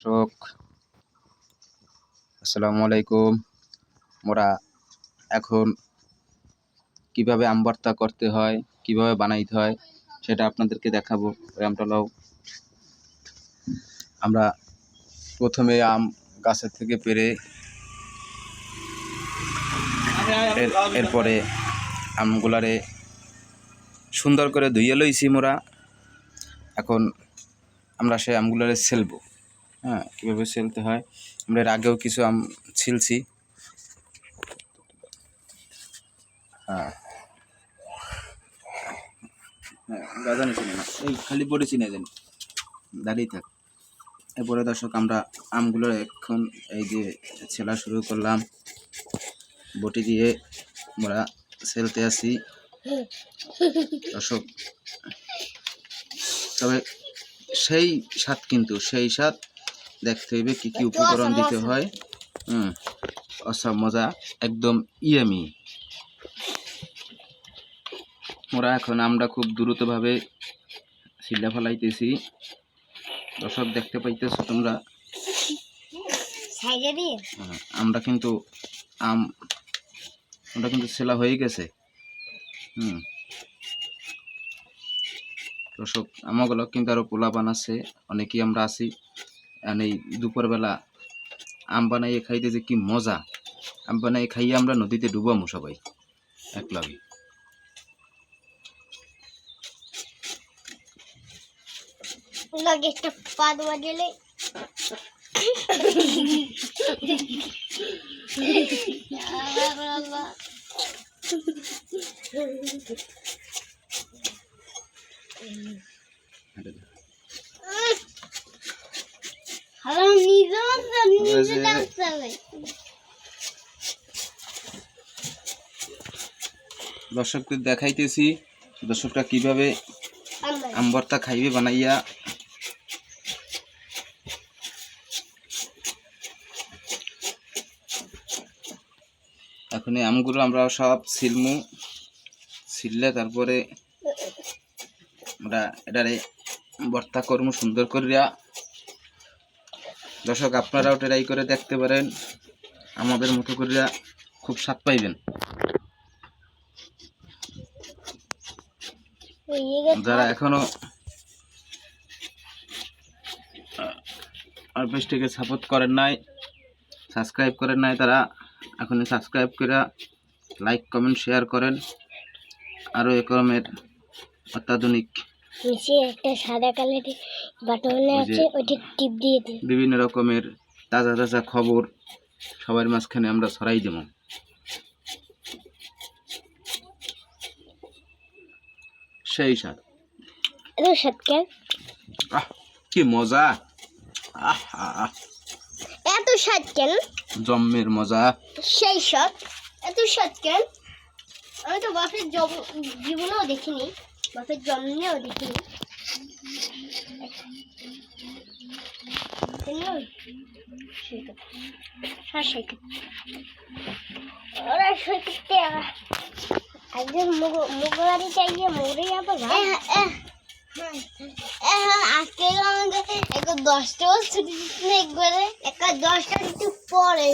দর্শক আসসালামু আলাইকুম। মোরা এখন কিভাবে আম ভর্তা করতে হয়, কিভাবে বানাইতে হয় সেটা আপনাদেরকে দেখাবো। ওই আমটা লও। আমরা প্রথমে আম গাছের থেকে পেড়ে এরপরে আমগুলারে সুন্দর করে ধুইয়ে লইছি মোরা। এখন আমরা সেই আমগুলারে ছেলবো। হ্যাঁ, কীভাবে ছেলতে হয় আমরা এর আগেও কিছু আম ছিলছি। হ্যাঁ হ্যাঁ, গাজা চিনি না, এই খালি বডি চিনে জানি, দাঁড়িয়ে থাক। এরপরে দর্শক আমরা আমগুলো এখন এই যে ছেলা শুরু করলাম, বটি দিয়ে আমরা ছেলতে আসি দর্শক। তবে সেই স্বাদ, কিন্তু সেই স্বাদ দেখতে হইবে কী কী উপকরণ দিতে হয়। অসম মজা, একদম ইয়ামি। মোরা এখন আমরা খুব দ্রুতভাবে ছিলা ফেলাইতেছি দর্শক, দেখতে পাইতেছো তোমরা। আমরা কিন্তু আমরা কিন্তু ছেলা হয়ে গেছে। দর্শক, আমগুলো কিন্তু আরো পোলা বানাচ্ছে, অনেকেই আমরা আছি। এই দুপুরবেলা আম বানাইয়ে খাইতে যে কি মজা! আম বানাইয়ে খাইয়ে আমরা নদীতে ডুবামু সবাই একলাগে। একটা পা দেওয়া গেলে দর্শকদের দেখাইতেছি দর্শকরা কিভাবে আম ভর্তা খাইবে বানাইয়া। এখন এই আমগুলো আমরা সব ছিলমু, ছিললে তারপরে আমরা এটারে ভর্তা করবো সুন্দর করিয়া। দর্শক, আপনারাও ট্রাই করে দেখতে পারেন, আমাদের মতো করিয়া খুব স্বাদ পাইবেন। যারা এখনো আর পেজটিকে সাপোর্ট করেন নাই, সাবস্ক্রাইব করেন নাই, তারা এখন সাবস্ক্রাইব করে লাইক কমেন্ট শেয়ার করেন। আরও এরকমের অত্যাধুনিক একটা সাদা কালারের বাটন আছে, ওইটা টিপ দিয়ে দিন। বিভিন্ন রকমের তাজা তাজা খবর সবার মাঝখানে আমরা ছড়াই দেব। সেই স্বাদ, এত স্বাদ কেন? কি মজা! এত স্বাদ কেন? জম্মের মজা, সেই স্বাদ। এত স্বাদ কেন? আমি তো বাপের জীবনেও দেখিনি, বাপের জন্মেও দেখিনি। একজন মুগলারি চাইয়ে মরে যাবো। আজকে আমাদের 10টা ছুটি দিচ্ছে, একবারে 10টা ছুটি পরে।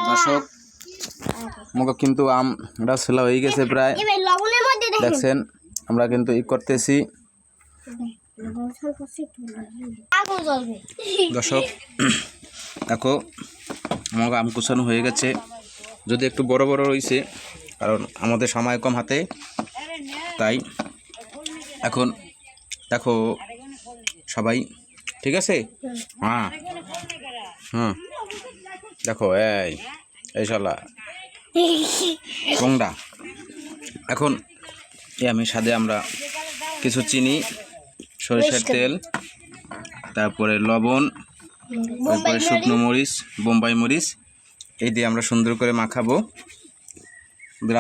দর্শক, মুখে কিন্তু আমটা ছেলা হয়ে গেছে প্রায়। লবণের মধ্যে দেখছেন, আমরা কিন্তু ই করতেছি দর্শক। দেখো, আমার আম কুচানো হয়ে গেছে, যদি একটু বড় বড় রয়েছে, কারণ আমাদের সময় কম হাতে, তাই। এখন দেখো সবাই, ঠিক আছে? হ্যাঁ দেখো, এই শালা গংডা। এখন আমি স্বাদে আমরা কিছু চিনি, সরিষার তেল, তারপরে লবণ, তারপরে শুকনো মরিচ, বোম্বাই মরিচ, এই দিয়ে আমরা সুন্দর করে মাখাবো।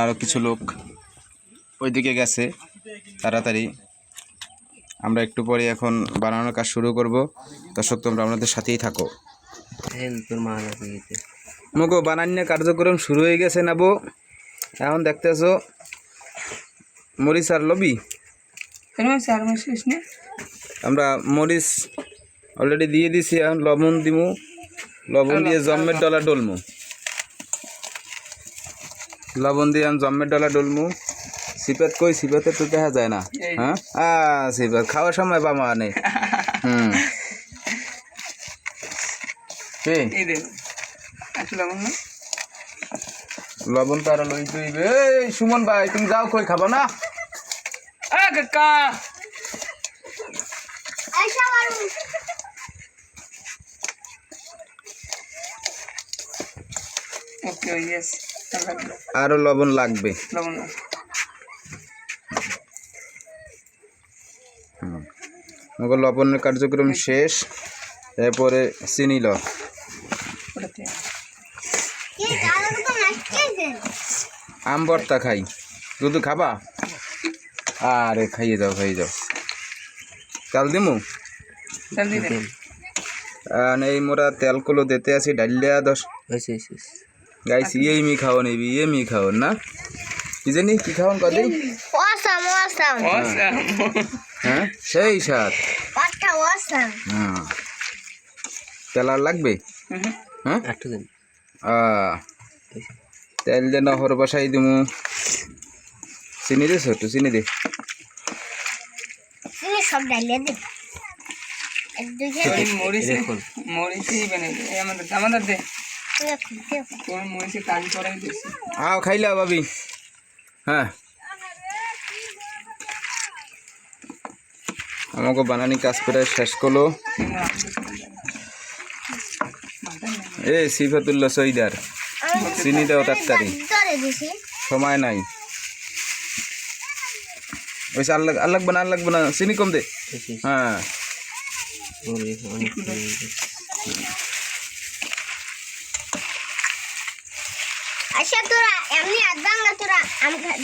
আরও কিছু লোক ওইদিকে গেছে, তাড়াতাড়ি আমরা একটু পরে এখন বানানোর কাজ শুরু করব। দর্শক, তোমরা আমাদের সাথেই থাকো। মগো বানান্য কার্যক্রম শুরু হয়ে গেছে নাবো। এখন দেখতেছো মরিচ আর লবি, আমরা মরিচ অলরেডি দিয়ে দিছি, এখন লবণ দিমু, লবণ দিয়ে জম্মের ডলা ডলমু, লবণ দিয়ে আমি জম্মের ডলা ডলমু। সিপাত কই, সিপাতে তো দেখা যায় না। হ্যাঁ সিপাত খাওয়ার সময় বা মানে লবণ তো আরো লই তুইবে। এই সুমন ভাই তুমি যাও, কই খাবো না? কাকা আচ্ছা মারু ওকে ইয়েস আরো লবণ লাগবে। লবণ মগর লবণের কার্যক্রম শেষ। এরপরে চিনি ল, ওটাতে কি দাদা তো নাচতে দেন আম ভর্তা খাই, দুধ খাবা? আরে খাইয়ে যাও, খাইয়ে যাও। চাল দিমু জলদি দে এই মোরা তেল কলো দিতে আছি ডালিয়া 10 গাইছি। এই মি খাওয়ান, এই মি খাওয়ান না, কি জানি কি খাওয়ান কদিন। ওয়াসাম ওয়াসাম অসাম হ্যাঁ সেই সাত। পাটা ওয়াসাম হ্যাঁ তেল আর লাগবে? হ্যাঁ তেল যে নহর বসাই দিমু। চিনি দে, ছোট চিনি দে। তুমি সব ডালিয়ে দে এক দুই মরিচি বানাইবে আমাদের আমাদের দে খুলতে তোর মরিচি কাজ করাই দিছি আও খাইলা ভাবি। হ্যাঁ আমাকে বানানি কাজ প্রায় শেষ করলো। এ সিফাতুল্লাহ সৈদার চিনি দাও তাড়াতাড়ি, ধরে দিছি সময় নাই। ওই আর লাগবে না, আর লাগবে না, চিনি কম দে। হ্যাঁ আচ্ছা তোরা এমনি আদবাং না তোরা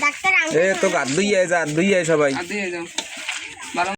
ডাক্তার এ তো হাত ধুইয়ে যা, হাত ধুইয়ে সবাই। আর দিয়ে যাও